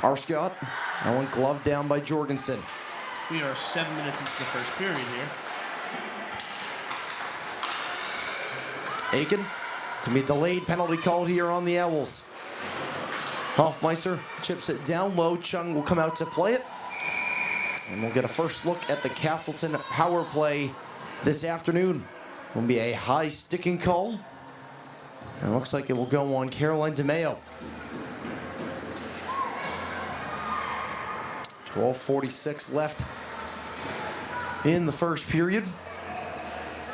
Arscott. That one gloved down by Jorgensen. We are 7 minutes into the first period here. Aiken to be a delayed penalty called here on the Owls. Hoffmeister chips it down low. Chung will come out to play it. And we'll get a first look at the Castleton power play this afternoon. Will be a high sticking call. And it looks like it will go on Caroline DeMeo. 12:46 left in the first period.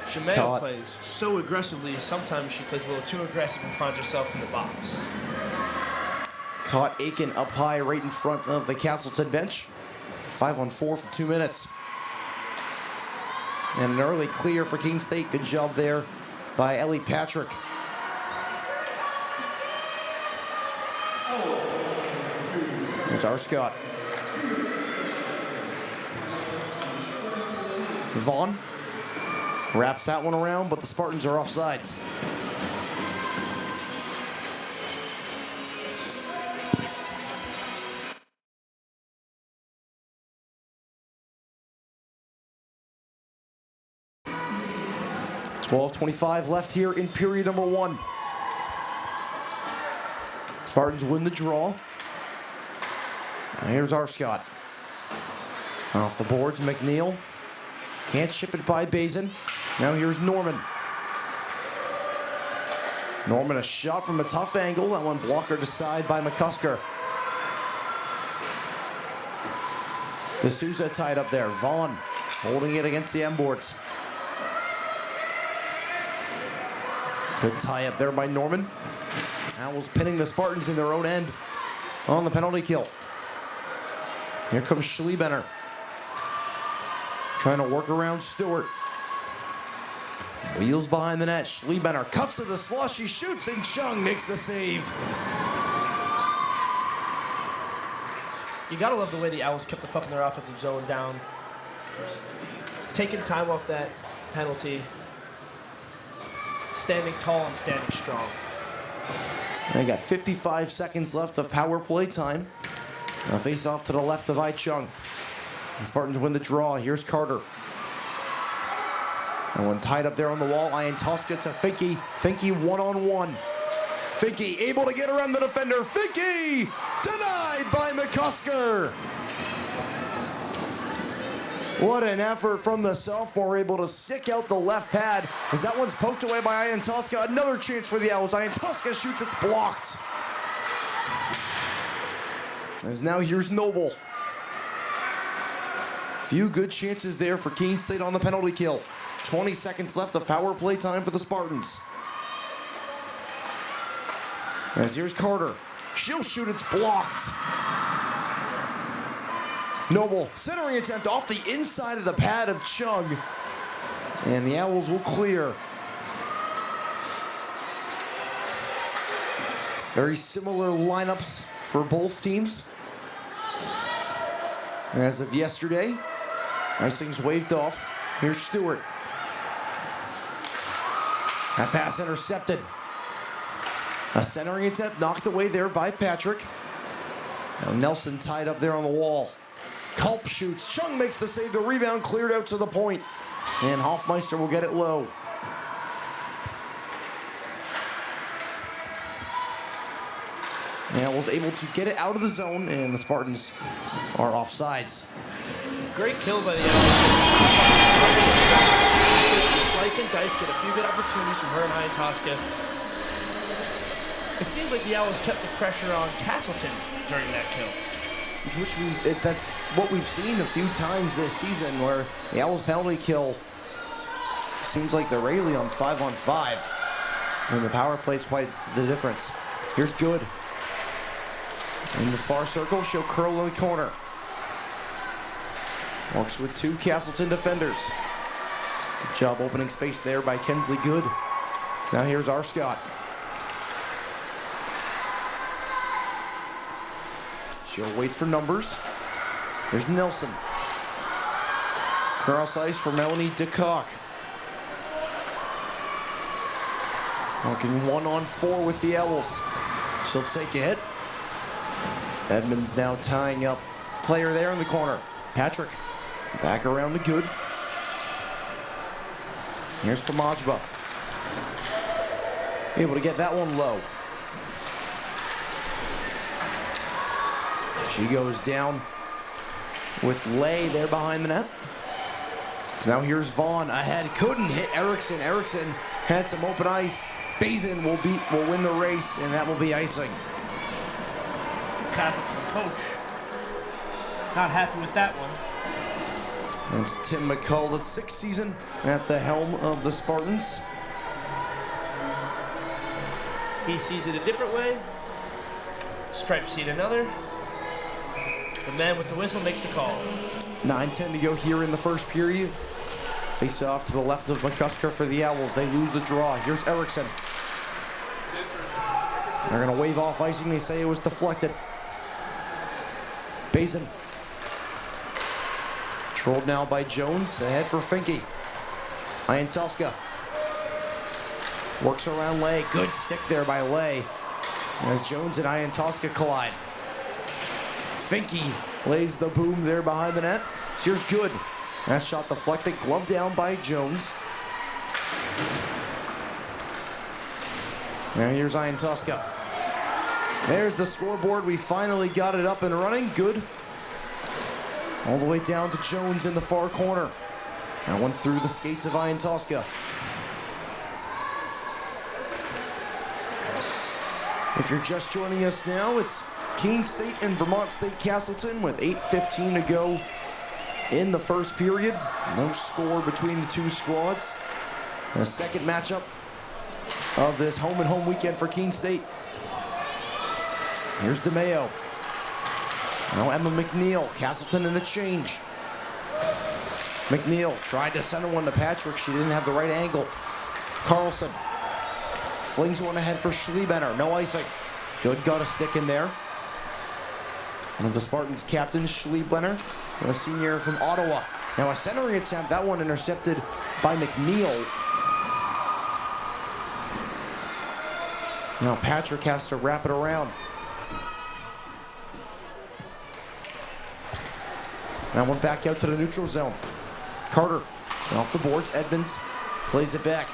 DeMeo plays so aggressively. Sometimes she plays a little too aggressive and finds herself in the box. Caught Aiken up high right in front of the Castleton bench. 5-on-4 for 2 minutes. And an early clear for Keene State. Good job there by Ellie Patrick. There's Arscott. Vaughn wraps that one around, but the Spartans are offsides. .25 left here in period number 1. Spartans win the draw. And here's Arscott. Off the boards, McNeil. Can't chip it by Bazin. Now here's Norman. Norman, a shot from a tough angle. That one blocker to side by McCusker. D'Souza tied up there. Vaughn holding it against the M-boards. Good tie up there by Norman. Owls pinning the Spartans in their own end on the penalty kill. Here comes Schlebenner. Trying to work around Stewart. Wheels behind the net. Schlebenner cuts to the slush. He shoots and Chung makes the save. You gotta love the way the Owls kept the puck in their offensive zone down. Taking time off that penalty. Standing tall and standing strong. They got 55 seconds left of power play time. Now face off to the left of Chung. The Spartans win the draw. Here's Carter. And one tied up there on the wall. Iantoska to Finke. Finke one-on-one. Finke able to get around the defender. Finke denied by McCusker. What an effort from the sophomore, able to stick out the left pad as that one's poked away by Iantoska. Another chance for the Owls. Iantoska shoots, it's blocked. As now here's Noble. Few good chances there for Keene State on the penalty kill. 20 seconds left of power play time for the Spartans. As here's Carter. She'll shoot, it's blocked. Noble, centering attempt off the inside of the pad of Chung. And the Owls will clear. Very similar lineups for both teams. As of yesterday, icing's waved off. Here's Stewart. That pass intercepted. A centering attempt knocked away there by Patrick. Now Nelson tied up there on the wall. Culp shoots. Chung makes the save. The rebound cleared out to the point. And Hoffmeister will get it low. Now was able to get it out of the zone, and the Spartans are offsides. Great kill by the Owls. Slice and dice, get a few good opportunities from her and Iantoska. It seems like the Owls kept the pressure on Castleton during that kill. That's what we've seen a few times this season, where the Owls penalty kill seems like they're really on 5-on-5. And the power play is quite the difference. Here's Good. In the far circle, she'll curl in the corner. Works with 2 Castleton defenders. Good job opening space there by Kensley Good. Now here's Arscott. She'll wait for numbers. There's Nelson. Cross ice for Melanie DeCock. Working 1-on-4 with the Owls. She'll take a hit. Edmonds now tying up player there in the corner. Patrick back around the good. Here's Pomajba. Able to get that one low. She goes down with Lay there behind the net. Now here's Vaughn ahead. Couldn't hit Erickson. Erickson had some open ice. Bazin will win the race, and that will be icing. Castleton coach not happy with that one. It's Tim McCall, the 6th season at the helm of the Spartans. He sees it a different way. Stripes see it another. The man with the whistle makes the call. 9:10 to go here in the first period. Face off to the left of McCusker for the Owls. They lose the draw. Here's Erickson. They're going to wave off icing. They say it was deflected. Bazin. Controlled now by Jones. Ahead for Finke. Iantuska. Works around Lay. Good stick there by Lay. As Jones and Iantuska collide. Finke lays the boom there behind the net. Here's Good. That shot deflected. Glove down by Jones. And here's Iantuska. There's the scoreboard. We finally got it up and running. Good. All the way down to Jones in the far corner. That one through the skates of Iantuska. If you're just joining us now, it's Keene State and Vermont State Castleton with 8:15 to go in the first period. No score between the two squads. The second matchup of this home and home weekend for Keene State. Here's DeMayo. Now Emma McNeil. Castleton in a change. McNeil tried to send one to Patrick. She didn't have the right angle. Carlson flings one ahead for Schliebenner. No icing. Good got a stick in there. One of the Spartans' captains, Schliebenner, a senior from Ottawa. Now a centering attempt. That one intercepted by McNeil. Now Patrick has to wrap it around. That one back out to the neutral zone. Carter off the boards. Edmonds plays it back.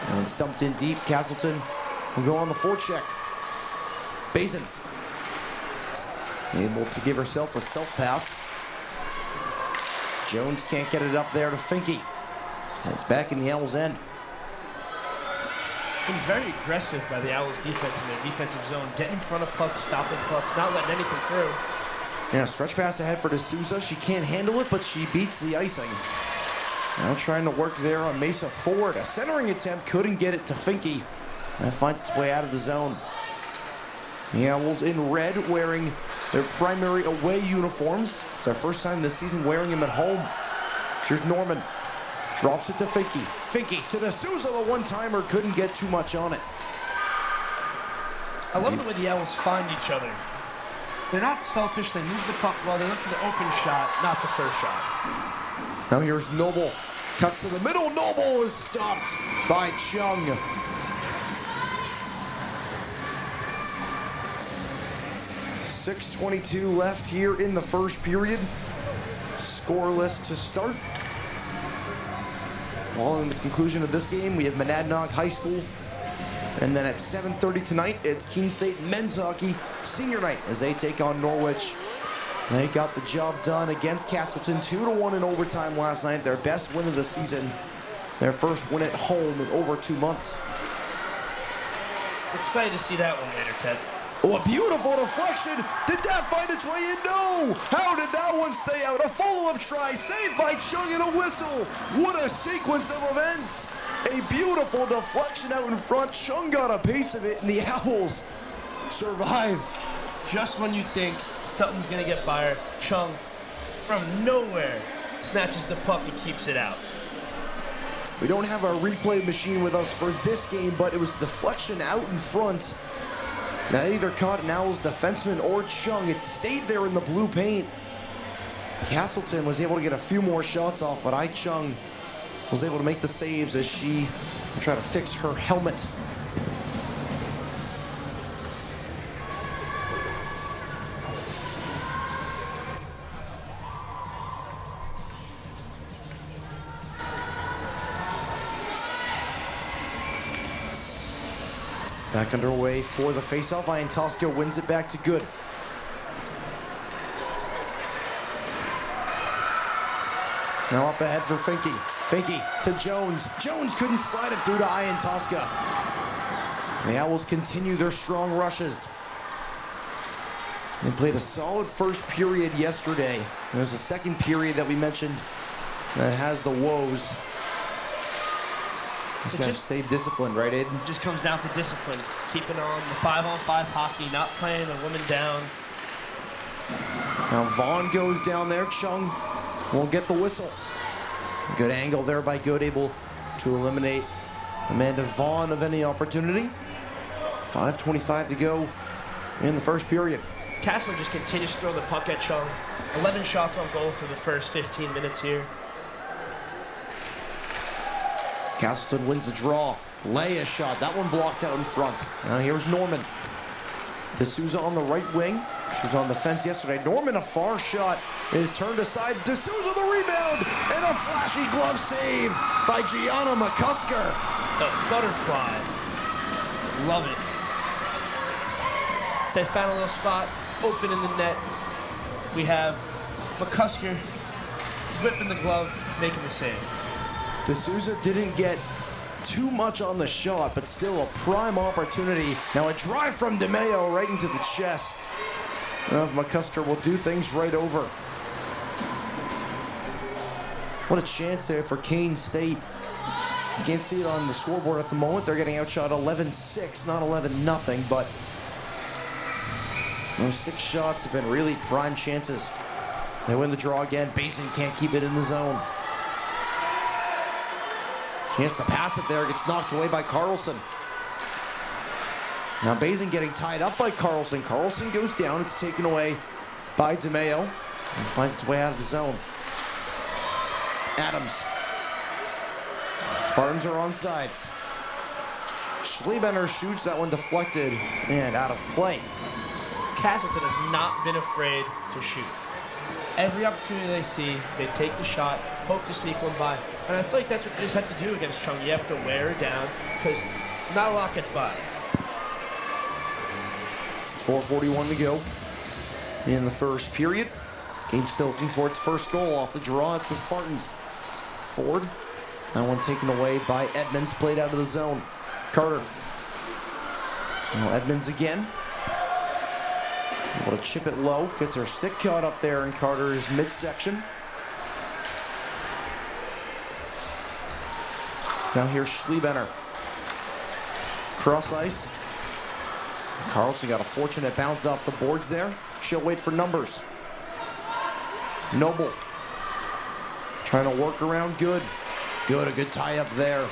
And stumped in deep. Castleton will go on the forecheck. Bazin able to give herself a self-pass. Jones can't get it up there to Finke. It's back in the Owls' end. Been very aggressive by the Owls' defense in their defensive zone. Getting in front of pucks, stopping pucks, not letting anything through. Yeah, stretch pass ahead for D'Souza. She can't handle it, but she beats the icing. Now trying to work there on Mesa Ford. A centering attempt, couldn't get it to Finke. That finds its way out of the zone. The Owls in red, wearing their primary away uniforms. It's their first time this season wearing them at home. Here's Norman. Drops it to Finke. Finke to D'Souza, the one-timer. Couldn't get too much on it. I love the way the Owls find each other. They're not selfish. They move the puck well. They look for the open shot, not the first shot. Now here's Noble. Cuts to the middle. Noble is stopped by Chung. 6:22 left here in the first period. Scoreless to start. Following the conclusion of this game, we have Monadnock High School. And then at 7:30 tonight, it's Keene State men's hockey senior night as they take on Norwich. They got the job done against Castleton 2-1 in overtime last night. Their best win of the season. Their first win at home in over 2 months. Excited to see that one later, Ted. Oh, a beautiful deflection. Did that find its way in? No! How did that one stay out? A follow-up try saved by Chung and a whistle. What a sequence of events. A beautiful deflection out in front. Chung got a piece of it, and the Owls survive. Just when you think something's going to get by her, Chung, from nowhere, snatches the puck and keeps it out. We don't have a replay machine with us for this game, but it was deflection out in front. That either caught an Owls defenseman or Chung. It stayed there in the blue paint. Castleton was able to get a few more shots off, but Chung was able to make the saves as she tried to fix her helmet. Back underway for the faceoff. Iantosca wins it back to Good. Now up ahead for Finke. Finke to Jones. Jones couldn't slide it through to Iantosca. The Owls continue their strong rushes. They played a solid first period yesterday. There's a second period that we mentioned that has the woes. Just gotta stay disciplined, right, Aiden? It just comes down to discipline. Keeping on the 5-on-5 hockey, not playing a woman down. Now Vaughn goes down there. Chung won't get the whistle. Good angle there by Good, able to eliminate Amanda Vaughn of any opportunity. 5:25 to go in the first period. Castleton just continues to throw the puck at Chung. 11 shots on goal for the first 15 minutes here. Castleton wins the draw. Leia shot. That one blocked out in front. Now here's Norman. D'Souza on the right wing. She was on the fence yesterday. Norman, a far shot, is turned aside. D'Souza the rebound, and a flashy glove save by Gianna McCusker. The butterfly. Love it. They found a little spot, open in the net. We have McCusker whipping the glove, making the save. D'Souza didn't get too much on the shot, but still a prime opportunity. Now a drive from DeMeo right into the chest of McCusker will do things right over. What a chance there for Kane State. You can't see it on the scoreboard at the moment. They're getting outshot 11-6, not 11-0, but those 6 shots have been really prime chances. They win the draw again. Basin can't keep it in the zone. Chance to pass it there, gets knocked away by Carlson. Now Basin getting tied up by Carlson. Carlson goes down, it's taken away by DeMeo and finds its way out of the zone. Adams. Spartans are on sides. Schlebenner shoots, that one deflected and out of play. Castleton has not been afraid to shoot. Every opportunity they see, they take the shot, hope to sneak one by. And I feel like that's what you just have to do against Chung. You have to wear her down because not a lot gets by. 4:41 to go in the first period. Game still looking for its first goal off the draw. It's the Spartans. Ford. That one taken away by Edmonds, played out of the zone. Carter. Now Edmonds again. Able to chip it low. Gets her stick caught up there in Carter's midsection. Now here's Schlebenner. Cross ice. Carlson got a fortunate bounce off the boards there. She'll wait for numbers. Noble. Trying to work around Good. Good, a good tie up there.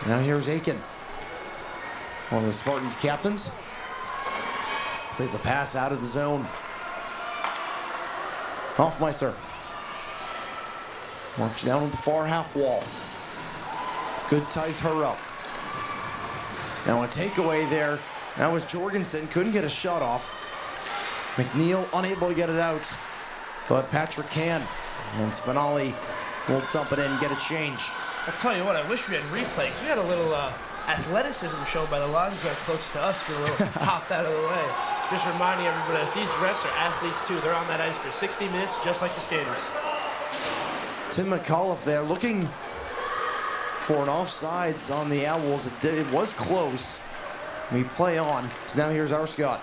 Now here's Aiken. One of the Spartans' captains. Plays a pass out of the zone. Hoffmeister. Marks down at the far half wall. Good ties her up. Now a takeaway there. That was Jorgensen. Couldn't get a shot off. McNeil unable to get it out. But Patrick can. And Spinelli will dump it in and get a change. I'll tell you what, I wish we had replays. We had a little athleticism shown by the lines that are close to us. Get a little hop out of the way. Just reminding everybody that these refs are athletes too. They're on that ice for 60 minutes, just like the skaters. Tim McAuliffe there looking for an offsides on the Owls. It was close. We play on. So now here's Arscott.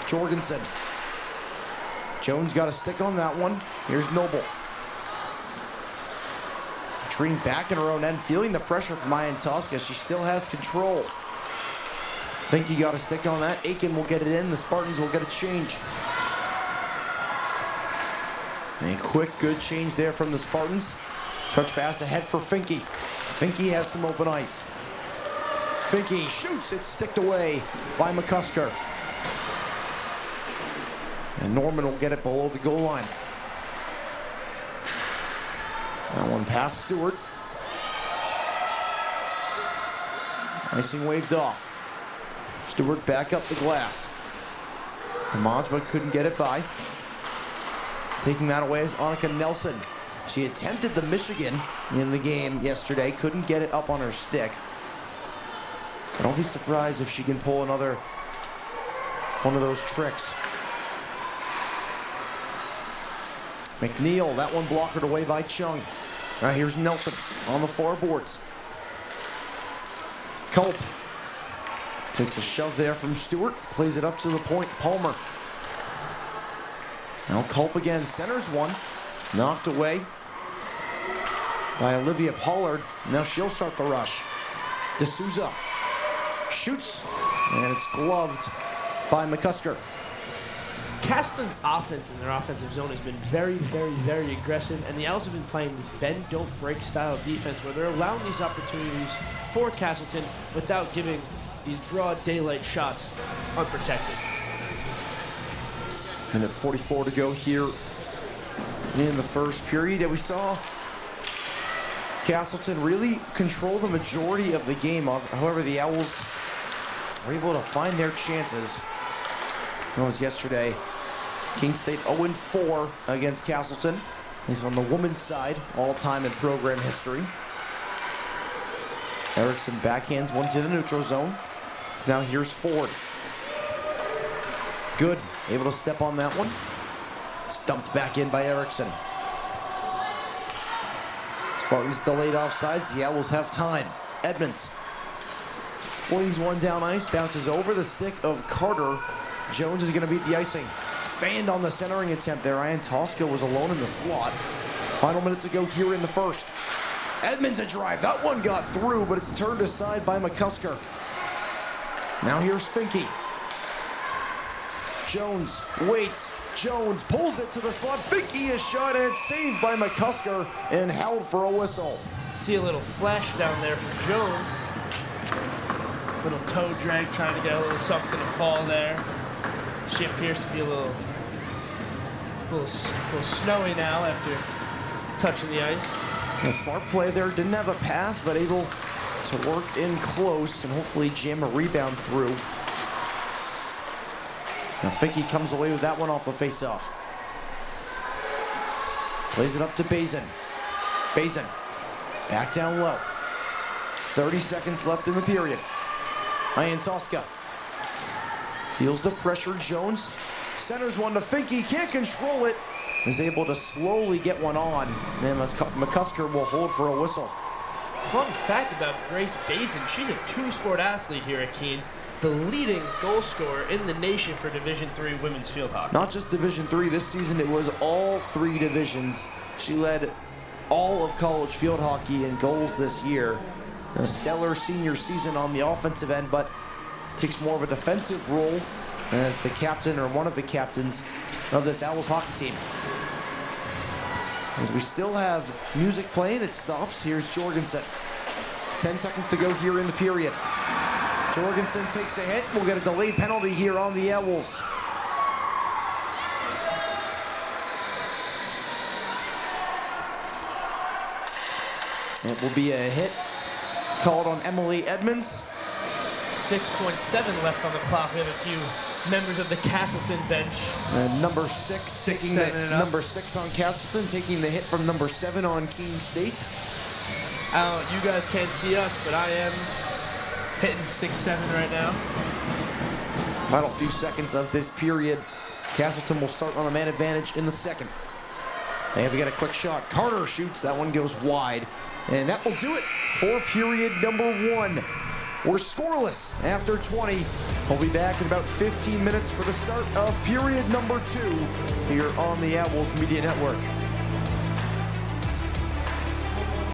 Jorgensen. Jones got a stick on that one. Here's Noble. Treen back in her own end, feeling the pressure from Iantosca. She still has control. Think he got a stick on that. Aiken will get it in. The Spartans will get a change. A quick, good change there from the Spartans. Touch pass ahead for Finke. Finke has some open ice. Finke shoots. It's sticked away by McCusker. And Norman will get it below the goal line. That one past Stewart. Icing waved off. Stewart back up the glass. Majba couldn't get it by. Taking that away is Annika Nelson. She attempted the Michigan in the game yesterday, couldn't get it up on her stick. Don't be surprised if she can pull another one of those tricks. McNeil, that one blockered away by Chung. Now here's Nelson on the far boards. Culp takes a shove there from Stewart, plays it up to the point. Palmer. Now Culp again, centers one, knocked away by Olivia Pollard. Now she'll start the rush. D'Souza shoots, and it's gloved by McCusker. Castleton's offense in their offensive zone has been very, very, very aggressive, and the Owls have been playing this bend, don't break style defense where they're allowing these opportunities for Castleton without giving these broad daylight shots unprotected. Minute 44 to go here in the first period. And we saw Castleton really control the majority of the game. However, the Owls were able to find their chances. That was yesterday. King State 0-4 against Castleton. He's on the women's side, all-time in program history. Erickson backhands one to the neutral zone. Now here's Ford. Good, able to step on that one. Stumped back in by Erickson. Spartans delayed offsides. The Owls have time. Edmonds flings one down ice, bounces over the stick of Carter. Jones is going to beat the icing. Fanned on the centering attempt there. Ian Tosca was alone in the slot. Final minute to go here in the first. Edmonds a drive. That one got through, but it's turned aside by McCusker. Now here's Finke. Jones waits. Jones pulls it to the slot. Finke is shot, and it's saved by McCusker and held for a whistle. See a little flash down there from Jones. Little toe drag, trying to get a little something to fall there. She appears to be a little snowy now after touching the ice. A smart play there. Didn't have a pass, but able to work in close and hopefully jam a rebound through. Now Finke comes away with that one off the face-off. Plays it up to Bazin. Bazin back down low. 30 seconds left in the period. Ian Tosca feels the pressure. Jones centers one to Finke. Can't control it. Is able to slowly get one on. And McCusker will hold for a whistle. Fun fact about Grace Bazin, she's a two-sport athlete here at Keene. The leading goal scorer in the nation for Division III women's field hockey. Not just Division III. This season it was all three divisions. She led all of college field hockey in goals this year. A stellar senior season on the offensive end, but takes more of a defensive role as the captain or one of the captains of this Owls hockey team. As we still have music playing, it stops. Here's Jorgensen. 10 seconds to go here in the period. Jorgensen takes a hit. We'll get a delayed penalty here on the Owls. It will be a hit called on Emily Edmonds. 6.7 left on the clock. We have a few members of the Castleton bench. Number 6 taking number 6 on Castleton, taking the hit from number 7 on Keene State. You guys can't see us, but I am hitting 6-7 right now. Final few seconds of this period. Castleton will start on the man advantage in the second. They have to get a quick shot. Carter shoots. That one goes wide. And that will do it for period number 1. We're scoreless after 20. We'll be back in about 15 minutes for the start of period number 2 here on the Owls Media Network.